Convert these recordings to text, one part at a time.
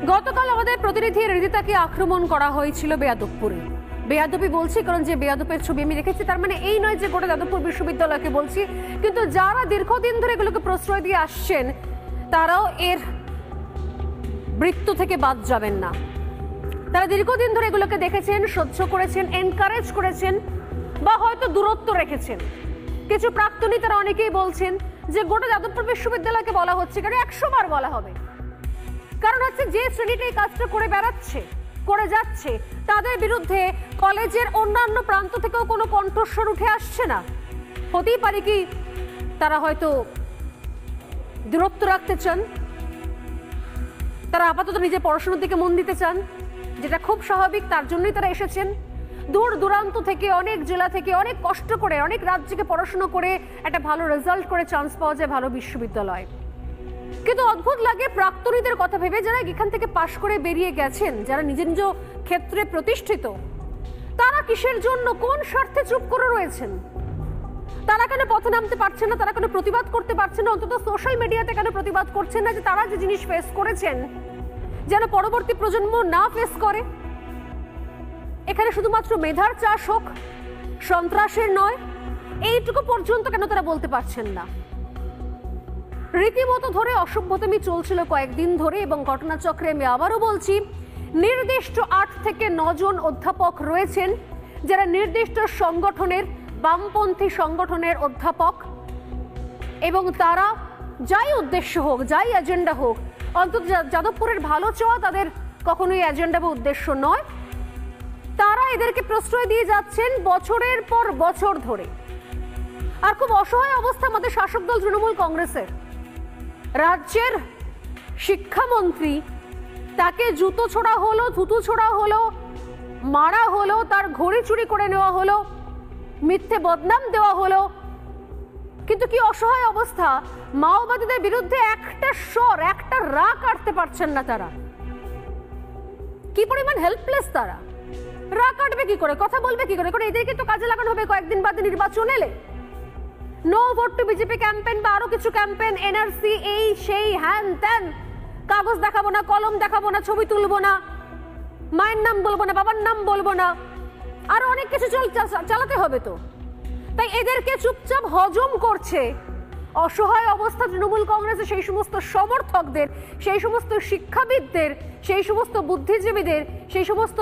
গতকাল আমাদের প্রতিনিধি রিদিতাকে আক্রমণ করা হয়েছিল বেয়াদবপুরে। বেয়াদবি বলছি কারণ যে বেয়াদবের ছবি আমি রেখেছি তার মানে এই নয় যে গোটা যাদবপুর বিশ্ববিদ্যালয়কে বলছি, কিন্তু যারা দীর্ঘদিন ধরে এগুলোকে প্রশ্রয় দিয়ে আসছেন তারাও এর বৃত্ত থেকে বাদ যাবেন না। তারা দীর্ঘদিন ধরে এগুলোকে দেখেছেন, সহ্য করেছেন, এনকারেজ করেছেন বা হয়তো দূরত্ব রেখেছেন। কিছু প্রাক্তনী তারা অনেকেই বলছেন যে গোটা যাদবপুর বিশ্ববিদ্যালয়কে বলা হচ্ছে কারণ 100 বার বলা হবে, কারণ হচ্ছে যে শ্রেণীটা এই কাজটা করে বেড়াচ্ছে, করে যাচ্ছে, তাদের বিরুদ্ধে কলেজের অন্যান্য প্রান্ত থেকেও কোনো কণ্ঠস্বর উঠে আসছে না। হতেই পারে কি তারা হয়তো দূরত্ব রাখতে চান, তারা আপাতত নিজের পড়াশোনার দিকে মন দিতে চান, যেটা খুব স্বাভাবিক, তার জন্যই তারা এসেছেন। দূর দূরান্ত থেকে, অনেক জেলা থেকে, অনেক কষ্ট করে, অনেক রাজ্যকে পড়াশোনা করে একটা ভালো রেজাল্ট করে চান্স পাওয়া যায় ভালো বিশ্ববিদ্যালয়। কিন্তু অদ্ভুত লাগে প্রাক্তনীদের কথা ভেবে, যারা এখান থেকে পাশ করে বেরিয়ে গেছেন, যারা নিজ নিজ ক্ষেত্রে প্রতিষ্ঠিত, তারা কিসের জন্য, কোন স্বার্থে চুপ করে রয়েছেন? তারা কেন পথে নামতে পারছেন না? তারা কেন প্রতিবাদ করতে পারছেন না? অন্তত সোশ্যাল মিডিয়াতে কেন প্রতিবাদ করছেন না যে তারা যে জিনিস ফেস করেছেন যেন পরবর্তী প্রজন্ম না ফেস করে? এখানে শুধুমাত্র মেধার চাষ হোক, সন্ত্রাসের নয়, এইটুকু পর্যন্ত কেন তারা বলতে পারছেন না? রীতিমতো ধরে অসভ্যতামি চলছিল কয়েকদিন ধরে, এবং ঘটনাচক্রে আমি আবারও বলছি, নির্দিষ্ট 8 থেকে 9 জন অধ্যাপক রয়েছেন যারা নির্দিষ্ট সংগঠনের, বামপন্থী সংগঠনের অধ্যাপক, এবং তারা যাই উদ্দেশ্য হোক, যাই এজেন্ডা হোক, অন্তত যাদবপুরের ভালো চাওয়া তাদের কখনোই এজেন্ডা বা উদ্দেশ্য নয়। তারা এদেরকে প্রশ্রয় দিয়ে যাচ্ছেন বছরের পর বছর ধরে। আর খুব অসহায় অবস্থা আমাদের শাসক দল তৃণমূল কংগ্রেসের। রাজ্যের শিক্ষামন্ত্রী, তাকে জুতো ছোড়া হলো, থুতু ছোড়া হলো, মারা হলো, তার ঘড়ি চুরি করে নেওয়া হলো, মিথ্যে বদনাম দেওয়া হলো, কিন্তু কি অসহায় অবস্থা! মাওবাদীদের বিরুদ্ধে একটা স্বর, একটা রা কাটতে পারছেন না তারা। কি পরিমাণ হেল্পলেস তারা! রা কাটবে কি করে, কথা বলবে কি করে? এদেরকে তো কাজে লাগানো হবে কয়েকদিন বাদে নির্বাচন এলে। No vote to BJP campaign বা আরো কিছু ক্যাম্পেইন, এনআরসি, এই সেই হ্যান ত্যান, কাগজ দেখাবো না, কলম দেখাবো না, ছবি তুলবো না, মায়ের নাম বলবো না, বাবার নাম বলবো না, আরো অনেক কিছু চালাতে হবে। তো তাই এদেরকে চুপচাপ হজম করছে অসহায় অবস্থা তৃণমূল কংগ্রেসের সেই সমস্ত সমর্থকদের, সেই সমস্ত শিক্ষাবিদদের, সেই সমস্ত বুদ্ধিজীবীদের, সেই সমস্ত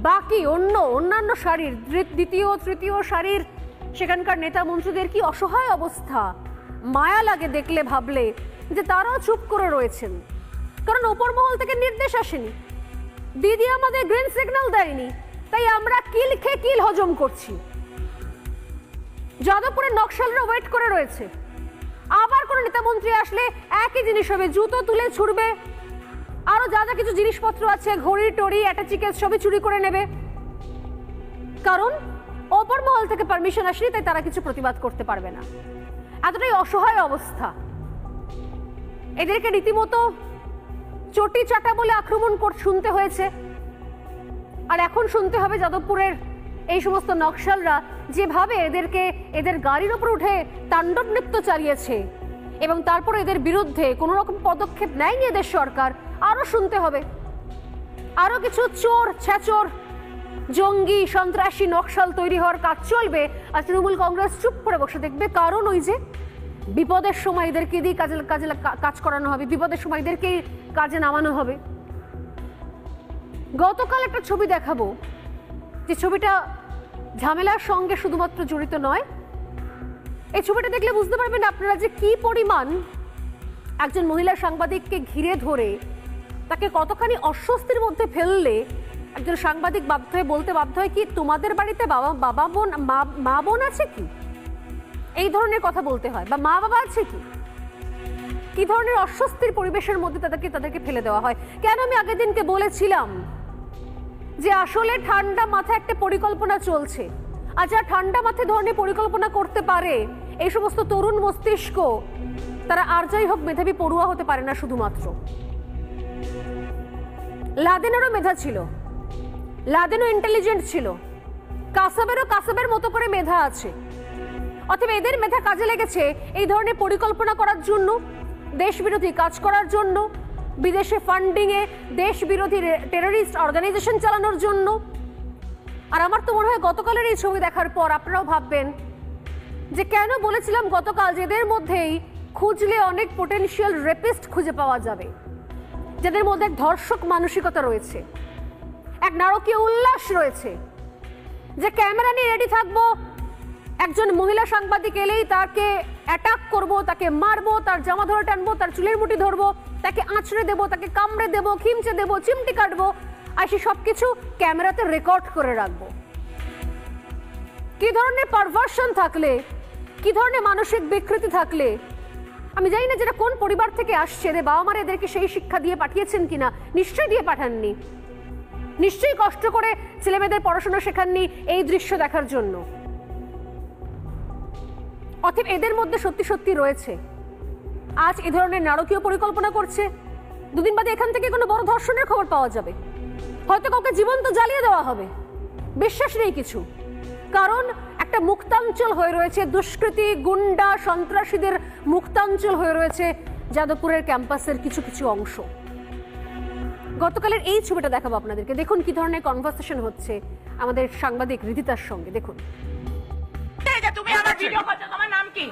বাকি অন্যান্য সারির, দ্বিতীয় তৃতীয় সারির সেখানকার নেতা মন্ত্রীদের কি অসহায় অবস্থা! মায়া লাগে দেখলে, ভাবলে যে তারাও চুপ করে রয়েছেন, কারণ ওপর মহল থেকে নির্দেশ আসেনি, দিদি আমাদের গ্রিন সিগন্যাল দেয়নি, তাই আমরা কিল খেয়ে কিল হজম করছি। যাদবপুরের নকশালরা ওয়েট করে রয়েছে, আবার কোন নেতা মন্ত্রী আসলে একই জিনিস হবে, জুতো তুলে ছুড়বে, আরো যা যা কিছু জিনিসপত্র আছে, ঘড়ি টড়ি, অ্যাটাচি কেস সবই চুরি করে নেবে, কারণ অপর মহল থেকে পারমিশন আসেনি, তাই তারা কিছু প্রতিবাদ করতে পারবে না। এতটাই অসহায় অবস্থা। এদেরকে রীতিমতো চটি চাটা বলে আক্রমণ শুনতে হয়েছে, আর এখন শুনতে হবে যাদবপুরের এই সমস্ত নকশালরা যেভাবে এদের গাড়ির উপর উঠে তাণ্ডব নৃত্য চালিয়েছে, এবং তারপর এদের বিরুদ্ধে কোনো রকম পদক্ষেপ নেয়নি এদের সরকার, আরো শুনতে হবে। আরো কিছু চোর, ছেচোর, জঙ্গি, সন্ত্রাসী নকশাল তৈরি হওয়ার কাজ চলবে, আর তৃণমূল কংগ্রেস চুপ করে বসে দেখবে, কারণ ওই যে বিপদের সময় এদেরকে দিয়ে কাজ করানো হবে, বিপদের সময় এদেরকেই কাজে নামানো হবে। গতকাল একটা ছবি দেখাবো, যে ছবিটা ঝামেলার সঙ্গে শুধুমাত্র জড়িত নয়। এই ছবিটা দেখলে বুঝতে পারবেন আপনারা যে কি পরিমাণ একজন মহিলা সাংবাদিককে ঘিরে ধরে তাকে কতখানি অস্বস্তির মধ্যে ফেললে একজন সাংবাদিক বলতে বাধ্য হয় কি, তোমাদের বাড়িতে মা বোন আছে কি, এই ধরনের কথা বলতে হয়, বা মা বাবা আছে কি? কি ধরনের অস্বস্তির পরিবেশের মধ্যে তাদেরকে ফেলে দেওয়া হয়। কেন আমি আগের দিনকে বলেছিলাম যে আসলে ঠান্ডা মাথায় একটা পরিকল্পনা চলছে, আর যারা ঠান্ডা মাথায় ধরনের পরিকল্পনা করতে পারে, এই সমস্ত তরুণ মস্তিষ্ক, তারা আর যাই হোক মেধাবী পড়ুয়া হতে পারে না শুধুমাত্র। লাদেনেরও মেধা ছিল, লাদেনও ইন্টেলিজেন্ট ছিল, কাসাবের মতো করে মেধা আছে। অথবা এদের মেধা কাজে লেগেছে এই ধরনের পরিকল্পনা করার জন্য, দেশ বিরোধী কাজ করার জন্য, বিদেশে ফান্ডিংয়ে দেশ বিরোধী টেররিস্ট অর্গানাইজেশন চালানোর জন্য। আর আমার তো মনে হয় গতকালের এই ছবি দেখার পর আপনারাও ভাববেন যে কেন বলেছিলাম গতকাল যে এদের মধ্যেই খুঁজলে অনেক পোটেনশিয়াল রেপিস্ট খুঁজে পাওয়া যাবে, যাদের মধ্যে এক ধর্ষক মানসিকতা রয়েছে, এক নারকীয় উল্লাস রয়েছে, যে ক্যামেরা নিয়ে রেডি থাকবো, একজন মহিলা সাংবাদিক এলেই তাকে অ্যাটাক করব, তাকে মারবো, তার জামা ধরে টানবো, তার চুলের মুঠি ধরবো, তাকে আঁচড়ে দেবো, তাকে কামড়ে দেবো, খিমচে দেবো, চিমটি কাটবো, আর সে সবকিছু ক্যামেরাতে রেকর্ড করে রাখবো। কি ধরনের পারভার্সন থাকলে, কি ধরনের মানসিক বিকৃতি থাকলে, আমি জানি না যেটা কোন পরিবার থেকে আসছে, এদের বাবা মারা এদেরকে সেই শিক্ষা দিয়ে পাঠিয়েছেন কিনা, নিশ্চয়ই দিয়ে পাঠাননি, নিশ্চয়ই কষ্ট করে ছেলেমেয়েদের পড়াশোনা শেখাননি এই দৃশ্য দেখার জন্য। অতএব এদের মধ্যে সত্যি সত্যি রয়েছে, আজ এ ধরনের নারকীয় পরিকল্পনা করছে, দুদিন বাদে এখান থেকে কোনো বড় ধর্ষণের খবর পাওয়া যাবে, হয়তো কাউকে জীবন্ত জ্বালিয়ে দেওয়া হবে, বিশ্বাস নেই কিছু। কারণ একটা মুক্তাঞ্চল হয়ে রয়েছে, দুষ্কৃতী গুন্ডা সন্ত্রাসীদের মুক্তাঞ্চল হয়ে রয়েছে যাদবপুরের ক্যাম্পাসের কিছু কিছু অংশ। গতকালের এই ছবিটা দেখাবো আপনাদেরকে, দেখুন কি ধরনের কনভারসেশন হচ্ছে আমাদের সাংবাদিক রিদিতার সঙ্গে। দেখুন। তুমি আমার ভিডিও করছো, তোমার নাম কি?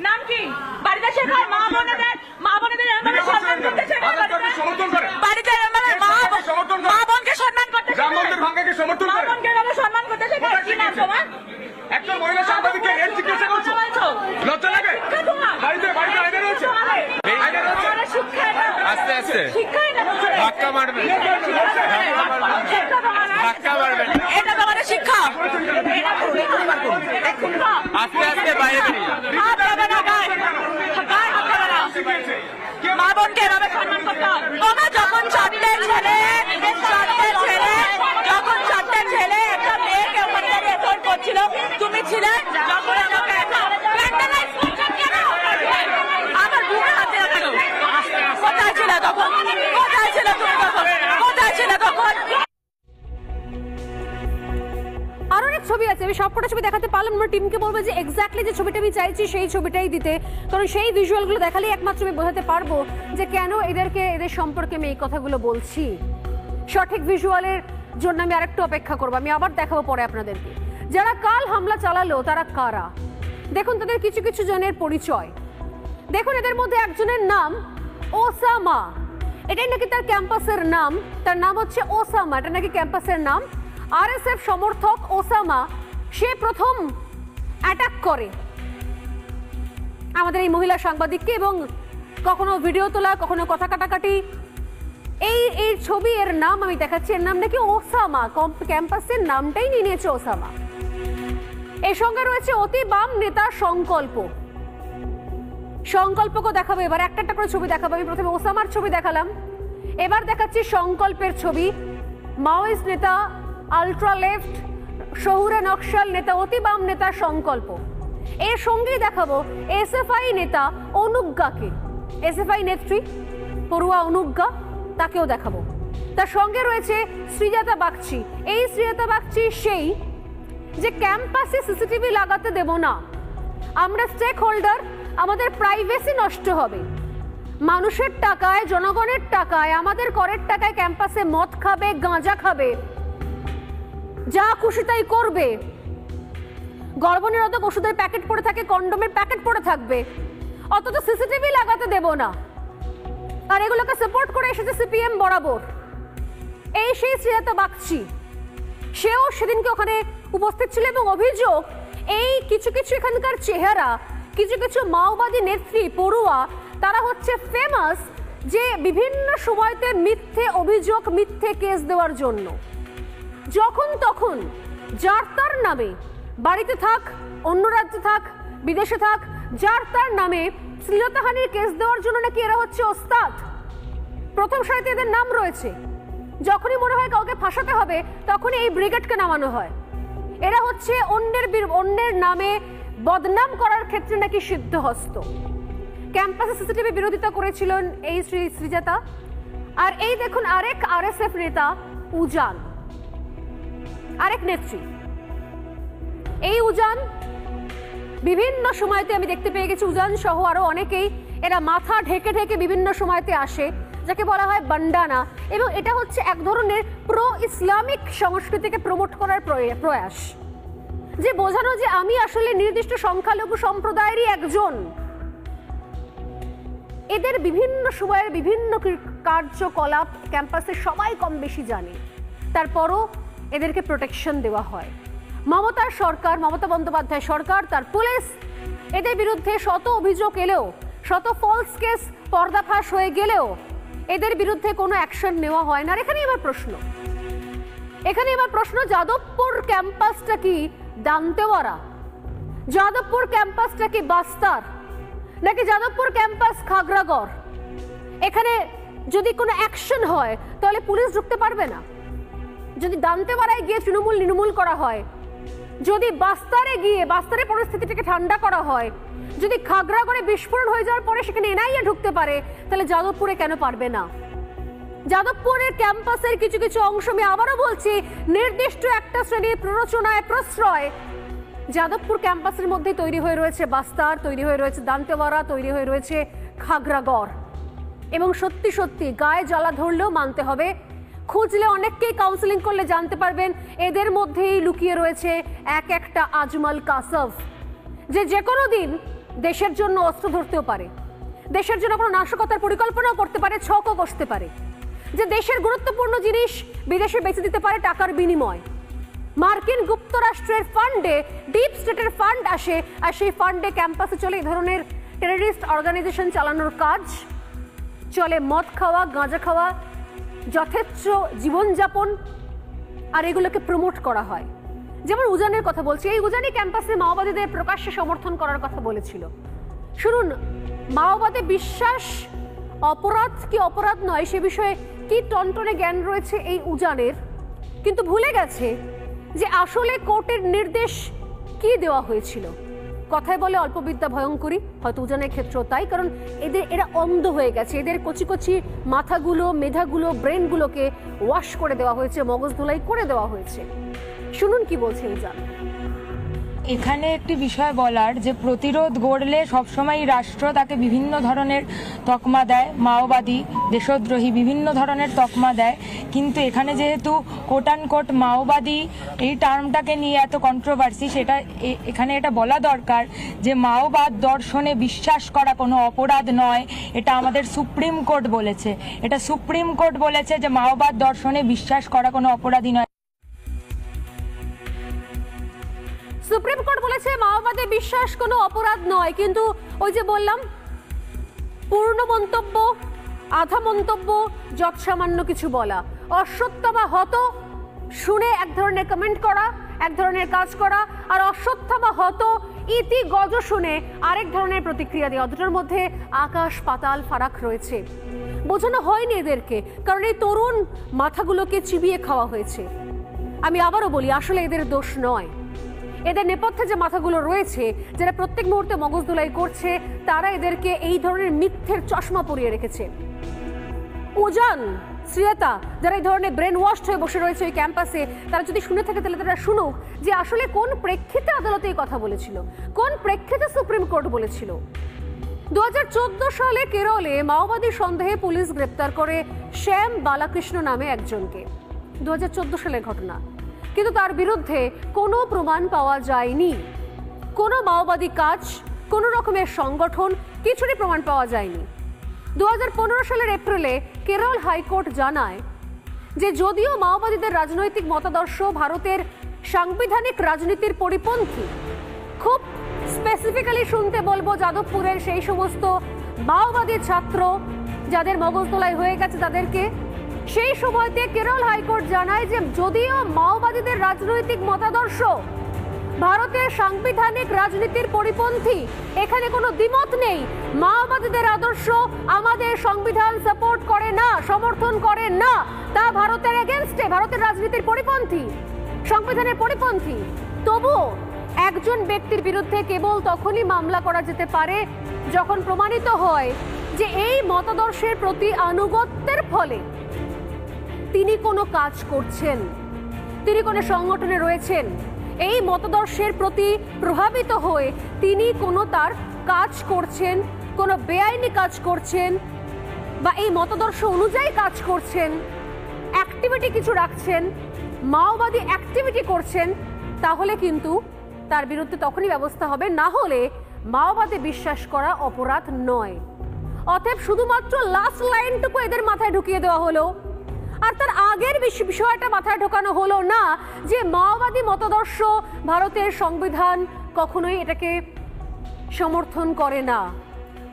নাম কি? বাড়িতে শেখায় মা বোনেদের এমন সম্মান করতে শেখায়, বাড়িতে মা বোনকে সম্মান করতে শেখায়, ব্রাহ্মণদের ভাঙাকে সমর্থন করে, মা বোনকে এমন সম্মান করতে শেখায়। কি নাম তোমার? একজন মহিলা সাংবাদিককে এর জিজ্ঞাসা করছো, লজ্জা লাগে? বাড়িতে আইনে রয়েছে, আইনে রয়েছে। আস্তে আস্তে শিক্ষাই না, ধাক্কা মারবেন, ধাক্কা মারবেন, এটা তোমাদের শিক্ষা। আস্তে আস্তে বাইরে বেরিয়ে হাত দেবে না গায়ে, গায়ে হাত দেবে না। মা বোনকে এভাবে সম্মান করতে হয়। তোমার যখন চারটে ছেলে একটা মেয়েকে ওখানে রেকর্ড করছিল, তুমি ছিলে যখন আমাকে vandalize করছেন কেন? আমার বুকে হাত দেওয়া কেন? কোথায় ছিলে তখন? কোথায় ছিলে তুমি তখন? কোথায় ছিলে তখন? আরো অনেক ছবি আছে, আমি সবকটা ছবি দেখাতে পারলাম না। টিমকে বলবো যে এক্স্যাক্টলি যে ছবিটা আমি চাইছি সেই ছবিটাই দিতে, কারণ সেই ভিজুয়ালগুলো দেখালেই একমাত্র আমি বোঝাতে পারবো যে কেন এদের সম্পর্কে আমি এই কথাগুলো বলছি। সঠিক ভিজুয়ালের জন্য আমি আরেকটু অপেক্ষা করবো, আমি আবার দেখাবো পরে আপনাদেরকে। যারা কাল হামলা চালালো তারা কারা, দেখুন তাদের কিছু কিছু জনের পরিচয়। দেখুন এদের মধ্যে একজনের নাম ওসামা, এটাই নাকি তার ক্যাম্পাসের নাম, তার নাম হচ্ছে ওসামা, এটা নাকি ক্যাম্পাসের নাম। আরএসএফ সমর্থক ওসামা, সে প্রথম অ্যাটাক করে আমাদের এই মহিলা সাংবাদিককে, এবং কখনো ভিডিও তোলা, কখনো কথা কাটাকাটি। এই ছবি, এর নাম আমি দেখাচ্ছি, এর নাম নাকি ওসামা, ক্যাম্পাসের নামটাই নিয়ে নিয়েছে ওসামা। এর সঙ্গে রয়েছে অতি বাম নেতা সংকল্পকে দেখাবো এবার, একটা একটা করে ছবি দেখাবো। আমি প্রথমে ওসামার ছবি দেখালাম, এবার দেখাচ্ছি সংকল্পের ছবি। মাওয়িস্ট নেতা, আলট্রা লেফট, শহুরে নকশাল নেতা, অতি বাম নেতা সংকল্প। এর সঙ্গেই দেখাবো এসএফআই নেতা অনুজ্ঞাকে, এসএফআই নেত্রী পড়ুয়া অনুজ্ঞা, তাকেও দেখাবো। তার সঙ্গে রয়েছে শ্রীজাতা বাগচি। এই শ্রীজাতা বাগচি সেই যে ক্যাম্পাসে সিসিটিভি লাগাতে দেব না, আমরা স্টেক হোল্ডার, আমাদের প্রাইভেসি নষ্ট হবে, মানুষের টাকায়, জনগণের টাকায়, আমাদের করের টাকায় ক্যাম্পাসে মদ খাবে, গাঁজা খাবে, যা খুশি তাই করবে, গর্ভনিরোধক ওষুধের প্যাকেট পড়ে থাকে, কন্ডোমের প্যাকেট পড়ে থাকবে, অথচ সিসিটিভি লাগাতে দেব না। আর এগুলোকে সাপোর্ট করে এসেছে সিপিএম বরাবর। এই সেই শ্রীজাতা বাগচি, সেও সেদিনকে ওখানে উপস্থিত ছিল, এবং অভিযোগ এই কিছু কিছু এখানকার চেহারা, কিছু কিছু মাওবাদী নেত্রী পড়ুয়া, তারা হচ্ছে ফেমাস যে বিভিন্ন সময়তে মিথ্যে অভিযোগ, মিথ্যে কেস দেওয়ার জন্য। যখন তখন যার তার নামে, বাড়িতে থাক, অন্য রাজ্যে থাক, বিদেশে থাক, যার তার নামে শ্লীলতাহানির কেস দেওয়ার জন্য নাকি এরা হচ্ছে ওস্তাদ। প্রথম সারিতে এদের নাম রয়েছে, যখনই মনে হয় কাউকে ফাঁসাতে হবে তখনই এই ব্রিগেডকে নামানো হয়। এরা হচ্ছে অন্যের নামে বদনাম করার ক্ষেত্রে নাকি সিদ্ধহস্ত। ক্যাম্পাসে সিসিটিভি বিরোধিতা করেছিলেন এই শ্রীজাতা। আর এই দেখুন আরেক আরএসএফ নেতা উজান, আরেক নেত্রী। এই উজান বিভিন্ন সময়তে আমি দেখতে পেয়ে গেছি, উজান সহ আরো অনেকেই, এরা মাথা ঢেকে ঢেকে বিভিন্ন সময়তে আসে, যাকে বলা হয় বান্ডানা, এবং এটা হচ্ছে এক ধরনের প্রো ইসলামিক সংস্কৃতিকে প্রমোট করার প্রয়াস, যে বোঝানো যে আমি আসলে নির্দিষ্ট সংখ্যালঘু সম্প্রদায়েরই একজন। এদের বিভিন্ন সময়ের বিভিন্ন কার্যকলাপ ক্যাম্পাসে সবাই কম বেশি জানে, তারপরও এদেরকে প্রোটেকশন দেওয়া হয়। মমতা বন্দ্যোপাধ্যায় সরকার, তার পুলিশ, এদের বিরুদ্ধে শত অভিযোগ এলেও, শত ফলস কেস পর্দাফাশ হয়ে গেলেও এদের বিরুদ্ধে কোনো অ্যাকশন নেওয়া হয় না। আর এখানে এবার প্রশ্ন, যাদবপুর ক্যাম্পাসটা কি দান্তেওয়ারা, যাদবপুর ক্যাম্পাসটা কি বাস্তার, নাকি যাদবপুর ক্যাম্পাস খাগড়াগড়? এখানে যদি কোনো অ্যাকশন হয় তাহলে পুলিশ ঢুকতে পারবে না। যদি দান্তেওয়ারায় গিয়ে তৃণমূল করা হয়, যদি বাস্তারে গিয়ে বাস্তারের পরিস্থিতিটাকে ঠান্ডা করা হয়, যদি খাগড়াগড়ে বিস্ফোরণ হয়ে যাওয়ার পরে সেখানে এনআইএ ঢুকতে পারে, তাহলে যাদবপুরে কেন পারবে না? যাদবপুরের ক্যাম্পাসের কিছু কিছু অংশ, আমি আবারও বলছি, নির্দিষ্ট একটা শ্রেণীর প্ররোচনায় প্রশ্রয় যাদবপুর ক্যাম্পাসের মধ্যে তৈরি হয়ে রয়েছে বাস্তার, তৈরি হয়ে রয়েছে দান্তেওয়ারা, তৈরি হয়ে রয়েছে খাগড়াগড়। এবং সত্যি সত্যি গায়ে জ্বালা ধরলেও মানতে হবে, খুঁজলে অনেককেই কাউন্সেলিং করলে জানতে পারবেন এদের মধ্যেই লুকিয়ে রয়েছে এক একটা আজমল কাসব, যে কোনো দিন দেশের জন্য অস্ত্র ধরতেও পারে, দেশের জন্য কোনো নাশকতার পরিকল্পনাও করতে পারে, ছকও কষতে পারে, যে দেশের গুরুত্বপূর্ণ জিনিস বিদেশে বেচে দিতে পারে টাকার বিনিময়। মার্কিন যুক্তরাষ্ট্রের ফান্ডে, ডিপ স্টেটের ফান্ড আসে, আর সেই ফান্ডে ক্যাম্পাসে চলে এই ধরনের টেররিস্ট অর্গানাইজেশন চালানোর কাজ, চলে মদ খাওয়া, গাঁজা খাওয়া, যথেচ্ছ জীবনযাপন, আর এগুলোকে প্রমোট করা হয়। যেমন উজানের কথা বলছি, এই উজানি ক্যাম্পাসে মাওবাদীদের প্রকাশ্যে সমর্থন করার কথা বলেছিল। শুনুন, মাওবাদে বিশ্বাস অপরাধ কি অপরাধ নয় সে বিষয়ে কি টনটনে জ্ঞান রয়েছে এই উজানের, কিন্তু ভুলে গেছে যে আসলে কোর্টের নির্দেশ কি দেওয়া হয়েছিল। কথায় বলে অল্প বিদ্যা ভয়ঙ্করী, হয়তো উজানের ক্ষেত্রেও তাই, কারণ এরা অন্ধ হয়ে গেছে, এদের কচি কচি মাথাগুলো, মেধাগুলো, ব্রেনগুলোকে ওয়াশ করে দেওয়া হয়েছে, মগজ ধুলাই করে দেওয়া হয়েছে। শুনুন কি বলছে উজান। এখানে একটি বিষয় বলার, যে প্রতিরোধ গড়লে সবসময় রাষ্ট্র তাকে বিভিন্ন ধরনের তকমা দেয়, মাওবাদী, দেশদ্রোহী, বিভিন্ন ধরনের তকমা দেয়। কিন্তু এখানে যেহেতু কোট অ্যান্ড কোট মাওবাদী এই টার্মটাকে নিয়ে এত কন্ট্রোভার্সি, সেটা এখানে এটা বলা দরকার যে মাওবাদ দর্শনে বিশ্বাস করা কোনো অপরাধ নয়। এটা আমাদের সুপ্রিম কোর্ট বলেছে, এটা সুপ্রিম কোর্ট বলেছে যে মাওবাদ দর্শনে বিশ্বাস করা কোনো অপরাধী নয়। সুপ্রিম কোর্ট বলেছে মাওবাদে বিশ্বাস কোনো অপরাধ নয়, কিন্তু ওই যে বললাম, পূর্ণ মন্তব্য, আধা মন্তব্য, যৎসামান্য কিছু বলা, অসত্য বা হত শুনে এক ধরনের কমেন্ট করা, এক ধরনের কাজ করা, আর অসত্য বা হত ইতি গজ শুনে আরেক ধরনের প্রতিক্রিয়া দেওয়া, দুটোর মধ্যে আকাশ পাতাল ফারাক রয়েছে। বোঝানো হয়নি এদেরকে, কারণ এই তরুণ মাথাগুলোকে চিবিয়ে খাওয়া হয়েছে। আমি আবারও বলি, আসলে এদের দোষ নয়, এদের নেপথ্যে যে মাথাগুলো রয়েছে, যারা প্রত্যেক মুহূর্তে মগজ ধুলাই করছে, তারা এদেরকে এই ধরনের মিথ্যের চশমা পরিয়ে রেখেছে। উজান, শ্রিয়তা, যারা এই ধরনের ব্রেন ওয়াশ হয়ে বসে রয়েছে ওই ক্যাম্পাসে, তারা যদি শুনে থাকে তাহলে তারা শুনুক যে আসলে কোন প্রেক্ষিতে আদালতে এই কথা বলেছিল, কোন প্রেক্ষিতে সুপ্রিম কোর্ট বলেছিল। 2014 সালে কেরলে মাওবাদী সন্দেহে পুলিশ গ্রেপ্তার করে শ্যাম বালাকৃষ্ণ নামে একজনকে। 2014 সালের ঘটনা, কিন্তু তার বিরুদ্ধে কোনো প্রমাণ পাওয়া যায়নি, কোনো মাওবাদী কাজ, কোনো রকমের সংগঠন, কিছুরই প্রমাণ পাওয়া যায়নি। 2015 সালের এপ্রিলে কেরল হাইকোর্ট জানায় যে যদিও মাওবাদীদের রাজনৈতিক মতাদর্শ ভারতের সাংবিধানিক রাজনীতির পরিপন্থী, খুব স্পেসিফিক্যালি শুনতে বলবো যাদবপুরের সেই সমস্ত মাওবাদী ছাত্র যাদের মগজদোলাই হয়ে গেছে তাদেরকে, সেই সময়তে কেরল হাইকোর্ট জানায় যে যদিও মাওবাদীদের রাজনৈতিক মতাদর্শ ভারতের সাংবিধানিক রাজনীতির পরিপন্থী, এখানে কোনো দ্বিমত নেই, মাওবাদীদের আদর্শ আমাদের সংবিধান সাপোর্ট করে না, সমর্থন করে না, তা ভারতের এগেনস্টে, ভারতের রাজনীতির পরিপন্থী, সংবিধানের পরিপন্থী। তবুও একজন ব্যক্তির বিরুদ্ধে কেবল তখনই মামলা করা যেতে পারে যখন প্রমাণিত হয় যে এই মতাদর্শের প্রতি আনুগত্যের ফলে তিনি কোনো কাজ করছেন, তিনি কোনো সংগঠনে রয়েছেন, এই মতাদর্শের প্রতি প্রভাবিত হয়ে তিনি কোনো তার কাজ করছেন, কোনো বেআইনি কাজ করছেন, বা এই মতাদর্শ অনুযায়ী কাজ করছেন, অ্যাক্টিভিটি কিছু রাখছেন, মাওবাদী অ্যাক্টিভিটি করছেন, তাহলে কিন্তু তার বিরুদ্ধে তখনই ব্যবস্থা হবে, না হলে মাওবাদে বিশ্বাস করা অপরাধ নয়। অতএব শুধুমাত্র লাস্ট লাইনটুকু এদের মাথায় ঢুকিয়ে দেওয়া হলো, আর তার আগের বিষয়টা মাথায় ঢোকানো হলো না যে মাওবাদী মতাদর্শ ভারতের সংবিধান কখনোই এটাকে সমর্থন করে না,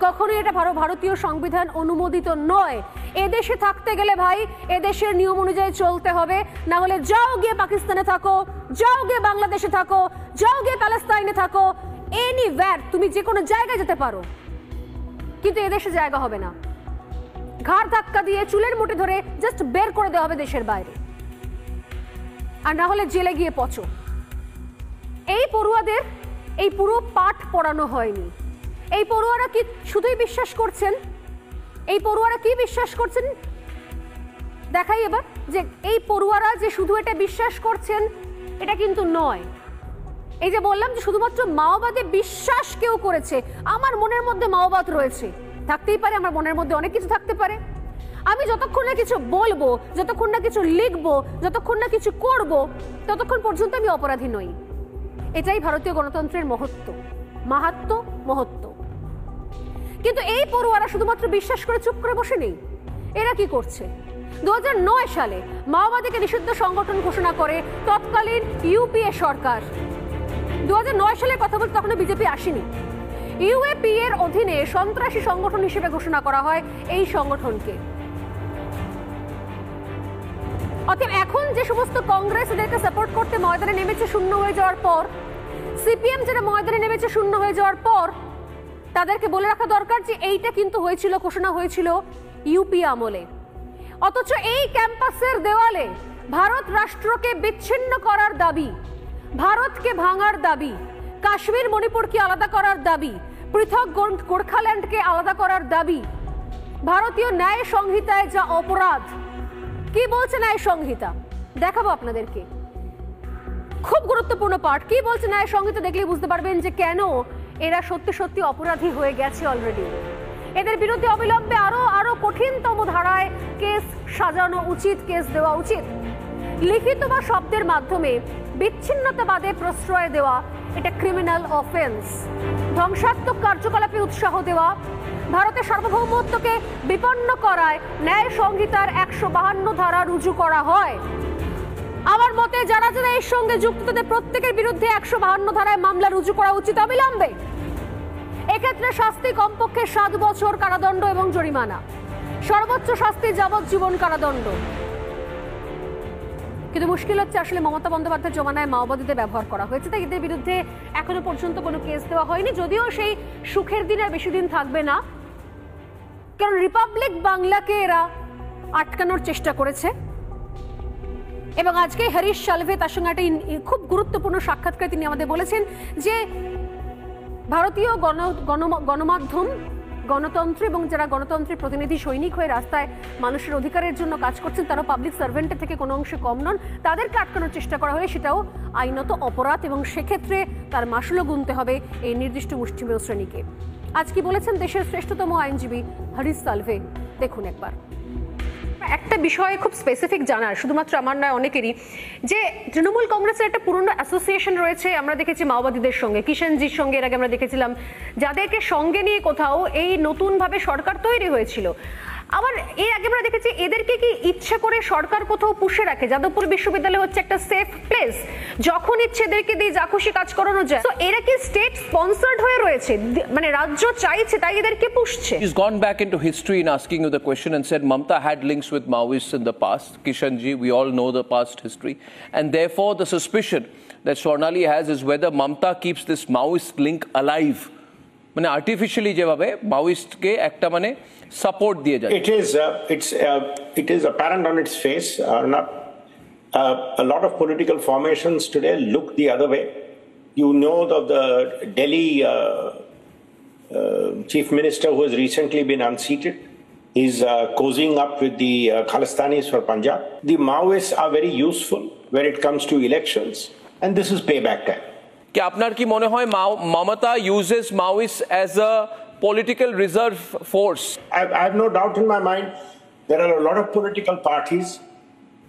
কখনোই এটা ভারতীয় সংবিধান অনুমোদিত নয়। এদেশে থাকতে গেলে ভাই এদেশের নিয়ম অনুযায়ী চলতে হবে, না হলে যাও গিয়ে পাকিস্তানে থাকো, যাও গিয়ে বাংলাদেশে থাকো, যাও গিয়ে প্যালেস্তাইনে থাকো, এনিওয়্যার তুমি যে কোনো জায়গায় যেতে পারো, কিন্তু এদেশে জায়গা হবে না। ঘাড় ধাক্কা দিয়ে চুলের মুঠি ধরে জাস্ট বের করে দেওয়া হবে দেশের বাইরে, আর না হলে জেলে গিয়ে পচো। এই পড়ুয়াদের এই পুরো পাঠ পড়ানো হয়নি। এই পড়ুয়ারা কি শুধুই বিশ্বাস করছেন? এই পড়ুয়ারা কি বিশ্বাস করছেন দেখাই এবার, যে এই পড়ুয়ারা যে শুধু এটা বিশ্বাস করছেন এটা কিন্তু নয়। এই যে বললাম যে শুধুমাত্র মাওবাদে বিশ্বাস কেউ করেছে, আমার মনের মধ্যে মাওবাদ রয়েছে, থাকতেই পারে, আমার মনের মধ্যে অনেক কিছু থাকতে পারে, আমি যতক্ষণ না কিছু বলবো, যতক্ষণ না কিছু লিখবো, যতক্ষণ না কিছু করব, ততক্ষণ পর্যন্ত আমি অপরাধী নই। এটাই ভারতীয় গণতন্ত্রের মহত্ব। কিন্তু এই পড়ুয়ারা শুধুমাত্র বিশ্বাস করে চুপ করে বসে নেই। এরা কি করছে? 2009 সালে মাওবাদীকে নিষিদ্ধ সংগঠন ঘোষণা করে তৎকালীন ইউপিএ সরকার। 2009 সালের কথা বলতে তখন বিজেপি আসেনি। ইউএপি এর অধীনে সন্ত্রাসী সংগঠন হিসেবে ঘোষণা করা হয় এই সংগঠনকে। অতএব এখন যে সমস্ত কংগ্রেস এদেরকে সাপোর্ট করতে ময়দানে নেমেছে শূন্য হয়ে যাওয়ার পর, সিপিএম যারা ময়দানে নেমেছে শূন্য হয়ে যাওয়ার পর, তাদেরকে বলে রাখা দরকার যে এইটা কিন্তু হয়েছিল, ঘোষণা হয়েছিল ইউপি আমলে। অথচ এই ক্যাম্পাসের দেওয়ালে ভারত রাষ্ট্রকে বিচ্ছিন্ন করার দাবি, ভারতকে ভাঙার দাবি, কাশ্মীর মণিপুরকে আলাদা করার দাবি, পৃথক গোর্খাল্যান্ডকে আলাদা করার দাবি, ভারতীয় ন্যায় সংহিতায় যা অপরাধ, কি বলছে ন্যায় সংহিতা দেখাবো আপনাদেরকে, খুব গুরুত্বপূর্ণ পার্ট। কি বলছে ন্যায় সংহিতা দেখলে বুঝতে পারবেন যে কেন এরা সত্যি সত্যি অপরাধী হয়ে গেছে অলরেডি। এদের বিরুদ্ধে অবিলম্বে আরো কঠিনতম ধারায় কেস সাজানো উচিত, কেস দেওয়া উচিত। লিখিত বা শব্দের মাধ্যমে বিচ্ছিন্নতাবাদে প্রশ্রয় দেওয়া এটা ক্রিমিনাল অফেন্স। ধ্বংসাত্মক কার্যকলাপে উৎসাহ দেওয়া, ভারতের সার্বভৌমত্বকে বিপন্ন করায় ন্যায় সংহিতার 152 ধারা রুজু করা হয়। আমার মতে যারা যারা এর সঙ্গে যুক্ত তাদের প্রত্যেকের বিরুদ্ধে 152 ধারায় মামলা রুজু করা উচিত অবিলম্বে। এক্ষেত্রে শাস্তি কমপক্ষে 7 বছর কারাদণ্ড এবং জরিমানা, সর্বোচ্চ শাস্তি যাবজ্জীবন কারাদণ্ড। কিন্তু মুশকিল হচ্ছে আসলে মমতা বন্দ্যোপাধ্যায়ের জমানায় মাওবাদীদের ব্যবহার করা হয়েছে, তাই এদের বিরুদ্ধে এখনো পর্যন্ত কোনো কেস দেওয়া হয়নি। যদিও সেই সুখের দিন আর বেশি দিন থাকবে না, কারণ রিপাবলিক বাংলাকে এরা আটকানোর চেষ্টা করেছে। এবং আজকে হরিশ সালভে তার সঙ্গে একটা খুব গুরুত্বপূর্ণ সাক্ষাৎকারে তিনি আমাদের বলেছেন যে ভারতীয় গণমাধ্যম, গণতন্ত্র এবং যারা গণতন্ত্রের প্রতিনিধি সৈনিক হয়ে রাস্তায় মানুষের অধিকারের জন্য কাজ করছেন, তারা পাবলিক সার্ভেন্টের থেকে কোনো অংশে কম নন। তাদেরকে আটকানোর চেষ্টা করা হলে সেটাও আইনত অপরাধ, এবং সেক্ষেত্রে তার মাশুলও গুনতে হবে এই নির্দিষ্ট মুষ্টিমেয় শ্রেণীকে। আজ কি বলেছেন দেশের শ্রেষ্ঠতম আইনজীবী হরিশ সালভে, দেখুন একবার। একটা বিষয় খুব স্পেসিফিক জানার, শুধুমাত্র আমার নয় অনেকেরই, যে তৃণমূল কংগ্রেসের একটা পুরনো অ্যাসোসিয়েশন রয়েছে। আমরা দেখেছি মাওবাদীদের সঙ্গে, কিষাণজির সঙ্গে এর আগে আমরা দেখেছিলাম, যাদেরকে সঙ্গে নিয়ে কোথাও এই নতুনভাবে সরকার তৈরি হয়েছিল। আবার এর আগে আমরা দেখেছি এদেরকে কি ইচ্ছে করে সরকার কোথাও পুষে রাখে। যাদবপুর বিশ্ববিদ্যালয় হচ্ছে একটা সেফ প্লেস, যখন ইচ্ছে এদেরকে দিয়ে যা খুশি কাজ করানো যায়। তো এরা কি স্টেট স্পন্সর্ড হয়ে রয়েছে, মানে রাজ্য চাইছে তাই এদেরকে পুষছে? He's gone back into history in asking you the question and said Mamta had links with Maoists in the past. Kishanji, we all know the past history, and therefore the suspicion that Swarnali has is whether Mamta keeps this Maoist link alive. মানে artificially যেভাবে মাওয়িস্টকে একটা মানে support দিয়ে যায়। It is apparent on its face. A lot of political formations today look the other way. You know of the Delhi chief minister who has recently been unseated. He's cozying up with the Khalistanis for Punjab. The Maoists are very useful when it comes to elections, and this is payback time. কি আপনার কি মনে হয় Mamata uses Maoists as a political reserve force. I have no doubt in my mind there are a lot of political parties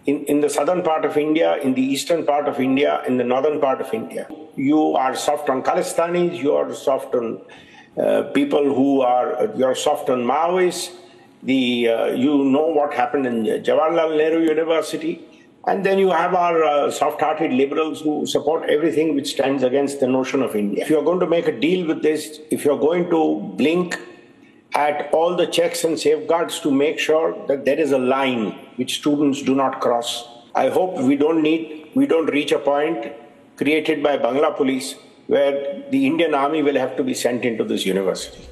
in the southern part of India, in the eastern part of India, in the northern part of India. You are soft on Khalistanis, you are soft on people who are, you're soft on Maoists. You know what happened in Jawaharlal Nehru University. And then you have our soft-hearted liberals who support everything which stands against the notion of India. If you're going to make a deal with this, if you're going to blink at all the checks and safeguards to make sure that there is a line which students do not cross, I hope we don't reach a point created by Bangla police where the Indian army will have to be sent into this university.